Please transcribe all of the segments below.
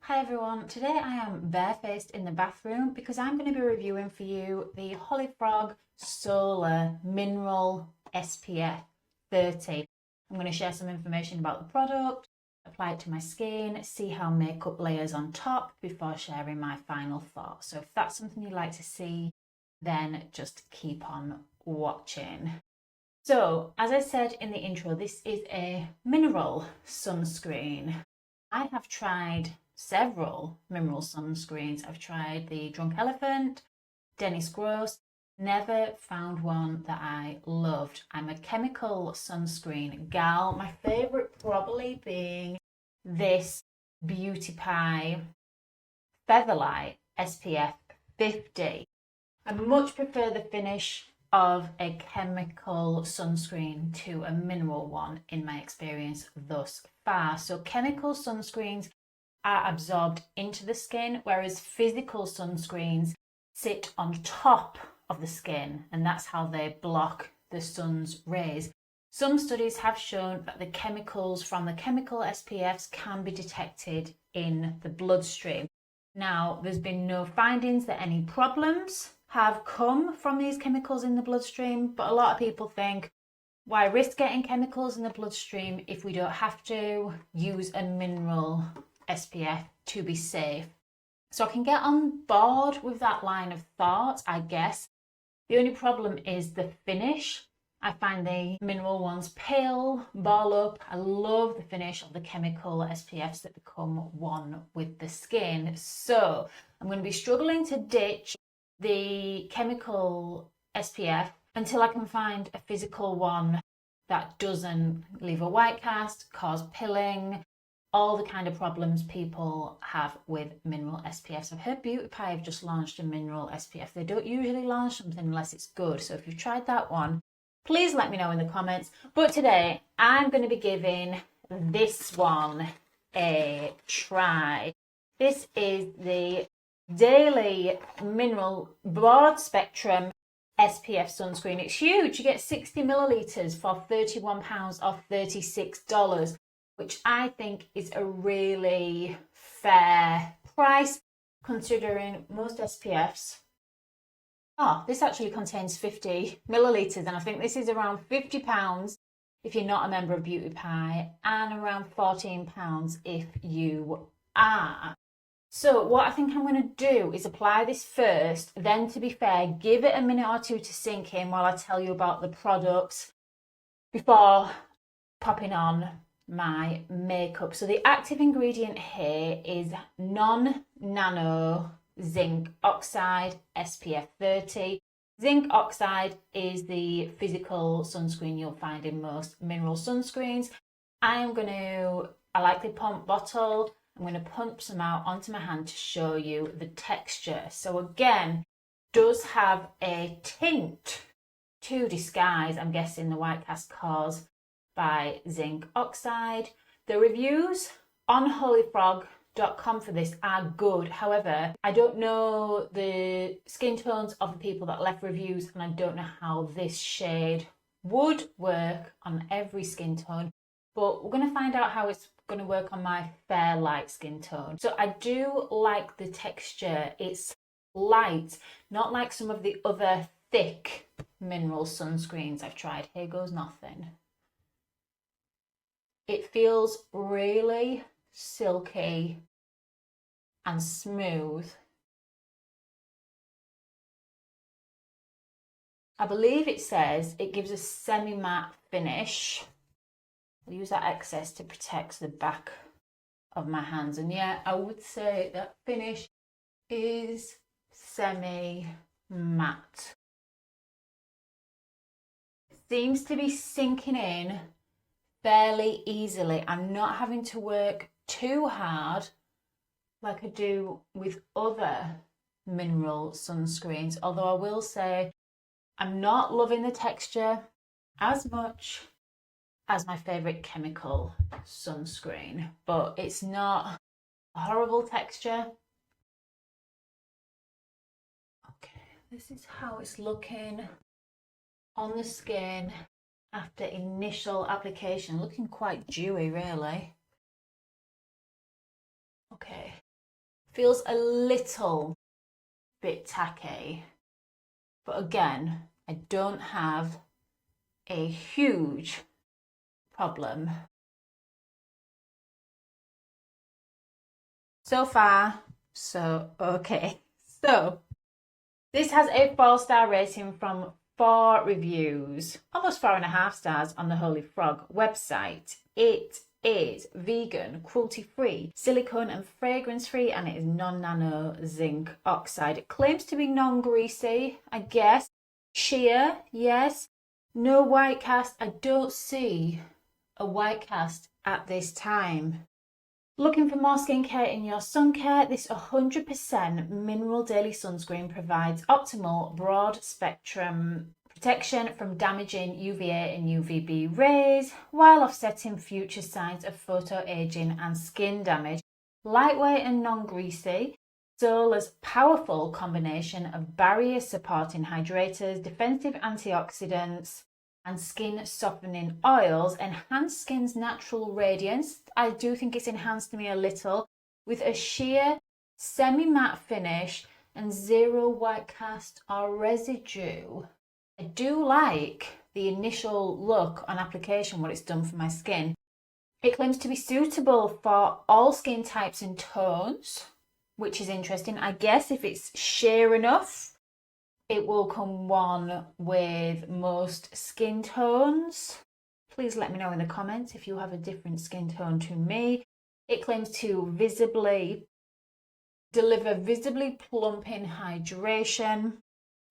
Hi everyone, today I am barefaced in the bathroom because I'm going to be reviewing for you the Holifrog Solar Mineral SPF 30. I'm going to share some information about the product, apply it to my skin, see how makeup layers on top before sharing my final thoughts. So if that's something you'd like to see, then just keep on watching. So as I said in the intro, this is a mineral sunscreen. I have tried several mineral sunscreens. I've tried the Drunk Elephant, Dennis Gross, never found one that I loved. I'm a chemical sunscreen gal. My favourite probably being this Beauty Pie Featherlight SPF 50. I much prefer the finish of a chemical sunscreen to a mineral one in my experience thus far. So chemical sunscreens are absorbed into the skin, whereas physical sunscreens sit on top of the skin, and that's how they block the sun's rays. Some studies have shown that the chemicals from the chemical SPFs can be detected in the bloodstream. Now, there's been no findings that any problems have come from these chemicals in the bloodstream, but a lot of people think, why risk getting chemicals in the bloodstream if we don't have to use a mineral SPF to be safe? So I can get on board with that line of thought, I guess. The only problem is the finish. I find the mineral ones pale, ball up. I love the finish of the chemical SPFs that become one with the skin. So I'm going to be struggling to ditch the chemical SPF until I can find a physical one that doesn't leave a white cast, cause pilling, all the kind of problems people have with mineral SPFs. I've heard Beauty Pie have just launched a mineral SPF. They don't usually launch something unless it's good. So if you've tried that one, please let me know in the comments. But today I'm going to be giving this one a try. This is the Daily Mineral Broad Spectrum SPF sunscreen. It's huge. You get 60 millilitres for £31 off $36, which I think is a really fair price considering most SPFs. Oh, this actually contains 50 millilitres, and I think this is around £50 if you're not a member of Beauty Pie and around £14 if you are. So what I think I'm going to do is apply this first, then to be fair, give it a minute or two to sink in while I tell you about the products before popping on my makeup. So the active ingredient here is non-nano zinc oxide SPF 30. Zinc oxide is the physical sunscreen you'll find in most mineral sunscreens. I like the pump bottle. I'm going to pump some out onto my hand to show you the texture. So again, does have a tint to disguise, I'm guessing, the white cast caused by zinc oxide. The reviews on holifrog.com for this are good. However, I don't know the skin tones of the people that left reviews, and I don't know how this shade would work on every skin tone, but we're going to find out how it's going to work on my fair light skin tone. So I do like the texture. It's light, not like some of the other thick mineral sunscreens I've tried. Here goes nothing. It feels really silky and smooth. I believe it says it gives a semi-matte finish. I'll use that excess to protect the back of my hands. And yeah, I would say that finish is semi-matte. Seems to be sinking in fairly easily. I'm not having to work too hard like I do with other mineral sunscreens, although I will say I'm not loving the texture as much as my favourite chemical sunscreen, but it's not a horrible texture. Okay, this is how it's looking on the skin after initial application. Looking quite dewy, really. Okay, Feels a little bit tacky, but again, I don't have a huge problem. So far, so okay. So this has a 4-star rating from 4 reviews, almost 4.5 stars on the Holifrog website. It is vegan, cruelty-free, silicone and fragrance-free, and it is non-nano zinc oxide. It claims to be non-greasy, I guess. Sheer, yes. No white cast. I don't see a white cast at this time. Looking for more skincare in your sun care? This 100% mineral daily sunscreen provides optimal broad spectrum protection from damaging UVA and UVB rays while offsetting future signs of photoaging and skin damage. Lightweight and non-greasy, Sola's powerful combination of barrier supporting hydrators, defensive antioxidants, and skin softening oils enhance skin's natural radiance. I do think it's enhanced me a little with a sheer semi-matte finish and zero white cast or residue. I do like the initial look on application, what it's done for my skin. It claims to be suitable for all skin types and tones, which is interesting. I guess if it's sheer enough, it will come on with most skin tones. Please let me know in the comments if you have a different skin tone to me. It claims to deliver visibly plumping hydration,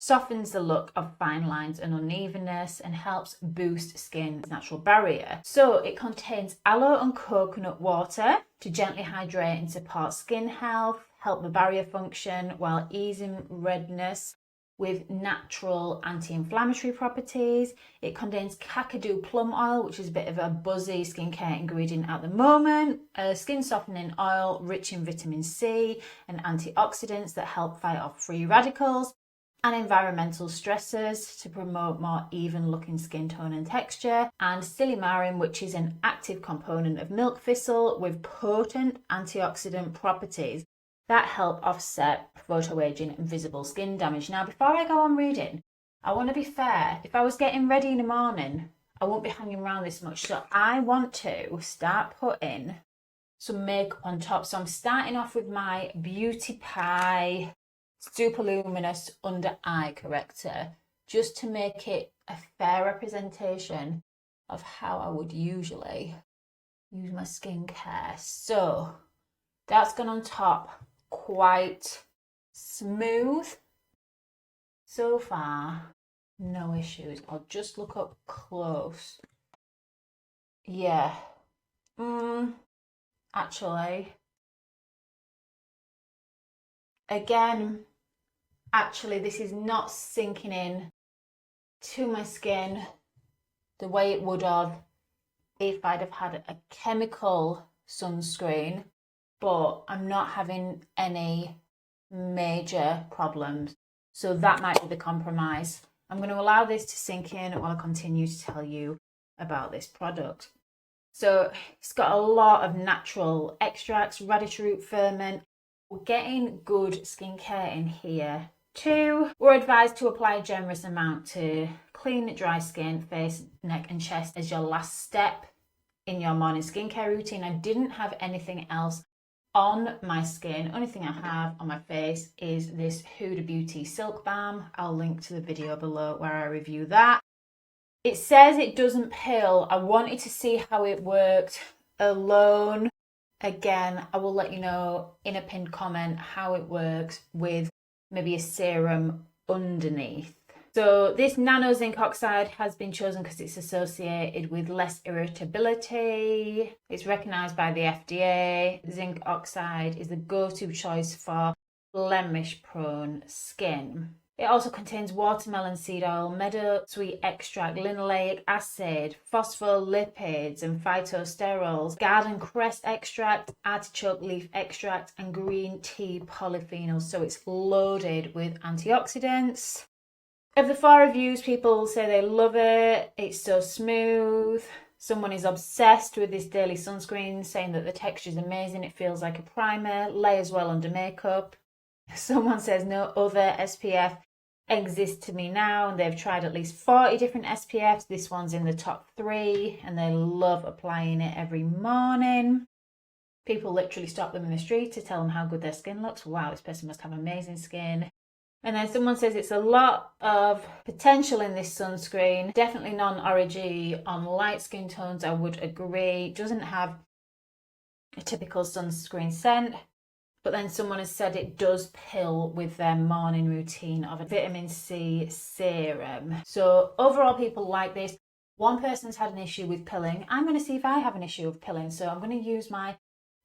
softens the look of fine lines and unevenness, and helps boost skin's natural barrier. So it contains aloe and coconut water to gently hydrate and support skin health, help the barrier function while easing redness with natural anti-inflammatory properties. It contains kakadu plum oil, which is a bit of a buzzy skincare ingredient at the moment, a skin softening oil rich in vitamin C and antioxidants that help fight off free radicals, and environmental stressors to promote more even looking skin tone and texture, and silymarin, which is an active component of milk thistle with potent antioxidant properties that help offset photoaging and visible skin damage. Now, before I go on reading, I want to be fair. If I was getting ready in the morning, I won't be hanging around this much. So I want to start putting some makeup on top. So I'm starting off with my Beauty Pie Super Luminous Under Eye Corrector, just to make it a fair representation of how I would usually use my skincare. So that's gone on top quite smooth. So far, no issues. I'll just look up close. Yeah. Actually, again, this is not sinking in to my skin the way it would have if I'd have had a chemical sunscreen, but I'm not having any major problems. So that might be the compromise. I'm going to allow this to sink in while I continue to tell you about this product. So it's got a lot of natural extracts, radish root ferment. We're getting good skincare in here too. We're advised to apply a generous amount to clean, dry skin, face, neck and chest as your last step in your morning skincare routine. I didn't have anything else on my skin. Only thing I have on my face is this Huda Beauty Silk Balm. I'll link to the video below where I review that. It says it doesn't pill. I wanted to see how it worked alone. Again, I will let you know in a pinned comment how it works with maybe a serum underneath. So this nano zinc oxide has been chosen because it's associated with less irritability. It's recognised by the FDA. Zinc oxide is the go-to choice for blemish-prone skin. It also contains watermelon seed oil, meadow sweet extract, linoleic acid, phospholipids and phytosterols, garden crest extract, artichoke leaf extract and green tea polyphenols. So it's loaded with antioxidants. Of the 4 reviews, people say they love it. It's so smooth. Someone is obsessed with this daily sunscreen, saying that the texture is amazing. It feels like a primer, layers well under makeup. Someone says no other SPF exists to me now, and they've tried at least 40 different SPFs. This one's in the top 3, and they love applying it every morning. People literally stop them in the street to tell them how good their skin looks. Wow, this person must have amazing skin. And then someone says it's a lot of potential in this sunscreen. Definitely non-orangey on light skin tones, I would agree. Doesn't have a typical sunscreen scent. But then someone has said it does pill with their morning routine of a vitamin C serum. So overall, people like this. One person's had an issue with pilling. I'm going to see if I have an issue with pilling. So I'm going to use my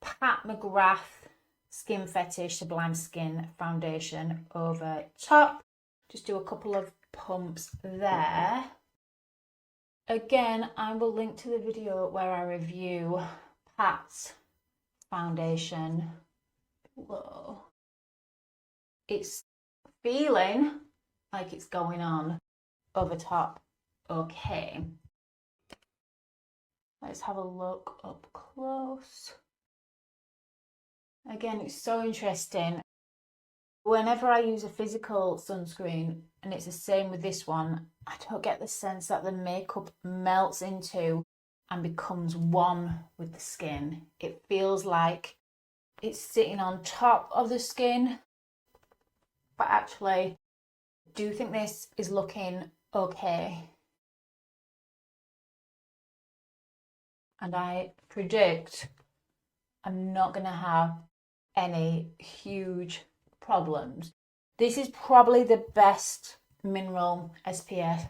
Pat McGrath Skin Fetish Sublime Skin Foundation over top. Just do a couple of pumps there. Again, I will link to the video where I review Pat's foundation below. It's feeling like it's going on over top. Okay. Let's have a look up close. Again, it's so interesting. Whenever I use a physical sunscreen, and it's the same with this one, I don't get the sense that the makeup melts into and becomes one with the skin. It feels like it's sitting on top of the skin. But actually, I do think this is looking okay. And I predict I'm not going to have any huge problems. This is probably the best mineral SPF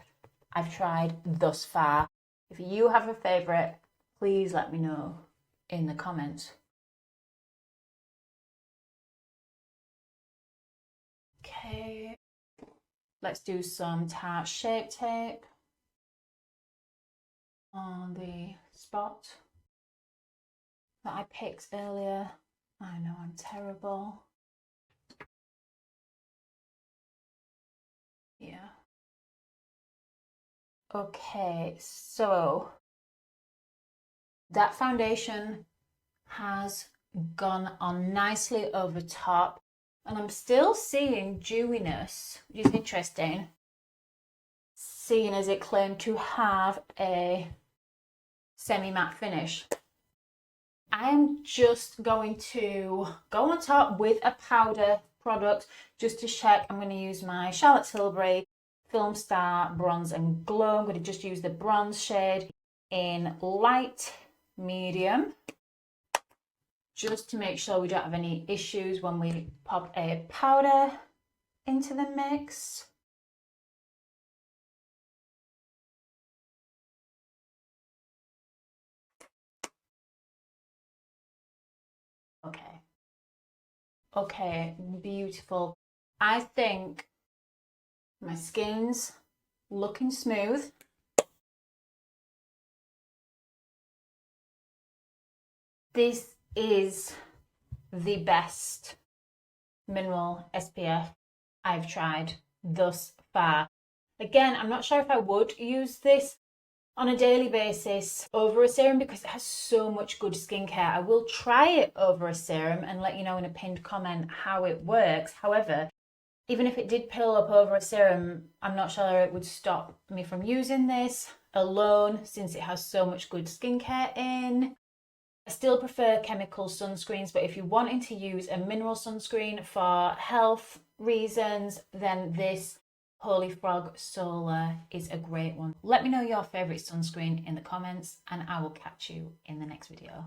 I've tried thus far. If you have a favourite, please let me know in the comments. Okay, let's do some Tarte Shape Tape on the spot that I picked earlier. I know I'm terrible. Yeah. Okay, so that foundation has gone on nicely over top, and I'm still seeing dewiness, which is interesting, seeing as it claimed to have a semi-matte finish. I'm just going to go on top with a powder product just to check. I'm going to use my Charlotte Tilbury Film Star Bronze and Glow. I'm going to just use the bronze shade in light medium, just to make sure we don't have any issues when we pop a powder into the mix. Okay. Okay, beautiful. I think my skin's looking smooth. This is the best mineral SPF I've tried thus far. Again, I'm not sure if I would use this on a daily basis over a serum because it has so much good skincare. I will try it over a serum and let you know in a pinned comment how it works. However, even if it did pill up over a serum, I'm not sure it would stop me from using this alone since it has so much good skincare in. I still prefer chemical sunscreens, but if you're wanting to use a mineral sunscreen for health reasons, then this Holifrog Solar is a great one. Let me know your favourite sunscreen in the comments, and I will catch you in the next video.